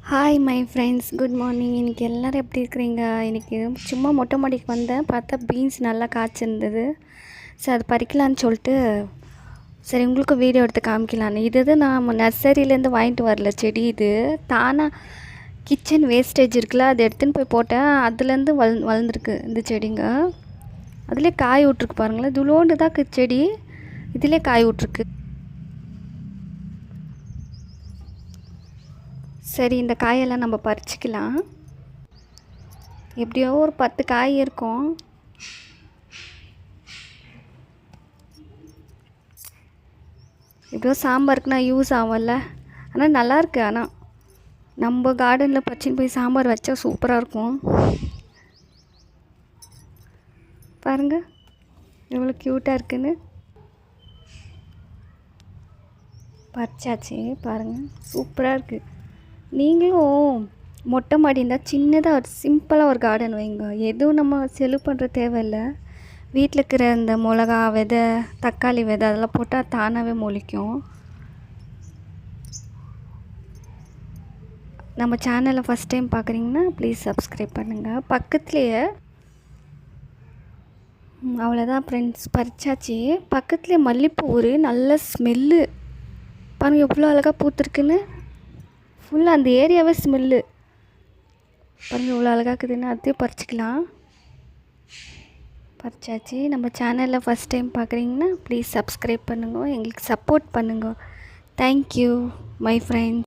Hi my friends, good morning. இன்றைக்கி எல்லோரும் எப்படி இருக்கிறீங்க? இன்றைக்கி சும்மா மொட்டை மாடிக்கு வந்தேன். பார்த்தா பீன்ஸ் நல்லா காய்ச்சிருந்தது. சரி, அது பறிக்கலான்னு சொல்லிட்டு சரி உங்களுக்கு வீடியோ எடுத்து காமிக்கலான்னு. இது நான் நர்சரியிலேருந்து வாங்கிட்டு வரல செடி. இது தானாக கிச்சன் வேஸ்டேஜ் இருக்குல்ல, அதை எடுத்துன்னு போய் போட்டேன். அதுலேருந்து வளர்ந்துருக்கு இந்த செடிங்க. அதிலே காய் விட்ருக்கு பாருங்களேன். துளோண்டு தான் செடி, இதிலே காய் விட்ருக்கு. சரி, இந்த காயெல்லாம் நம்ம பறிச்சிக்கலாம். எப்படியோ ஒரு 10 காய் இருக்கும். எப்படியோ சாம்பாருக்குனா யூஸ் ஆகும்ல. ஆனால் நல்லாயிருக்கு. ஆனால் நம்ம கார்டனில் பறிச்சின்னு போய் சாம்பார் வச்சா சூப்பராக இருக்கும். பாருங்கள் எவ்வளோ க்யூட்டாக இருக்குன்னு. பறிச்சாச்சு பாருங்கள், சூப்பராக இருக்குது. நீங்களும் மொட்டை மாடி இருந்தால் சின்னதாக ஒரு சிம்பிளாக ஒரு கார்டன் வைங்க. எதுவும் நம்ம செலவு பண்ணுற தேவையில்லை. வீட்டில் இருக்கிற இந்த மிளகா விதை, தக்காளி விதை அதெல்லாம் போட்டால் தானாகவே முளைக்கும். நம்ம சேனலை ஃபஸ்ட் டைம் பார்க்குறீங்கன்னா ப்ளீஸ் சப்ஸ்கிரைப் பண்ணுங்கள். பக்கத்துலேயே அவ்வளோதான் ஃப்ரெண்ட்ஸ், பறிச்சாச்சு. பக்கத்துலேயே மல்லிகைப்பூ ஒரு நல்ல ஸ்மெல்லு. பாருங்கள் எவ்வளோ அழகாக பூத்துருக்குன்னு. ஃபுல்லாக அந்த ஏரியாவே ஸ்மெல்லு. பாருங்கள் இவ்வளோ அழகாக இருக்குதுன்னு. அதையும் பறிச்சிக்கலாம். பறிச்சாச்சு. நம்ம சேனலில் ஃபஸ்ட் டைம் பார்க்குறீங்கன்னா ப்ளீஸ் சப்ஸ்கிரைப் பண்ணுங்க, எங்களுக்கு சப்போர்ட் பண்ணுங்க. Thank you my friends.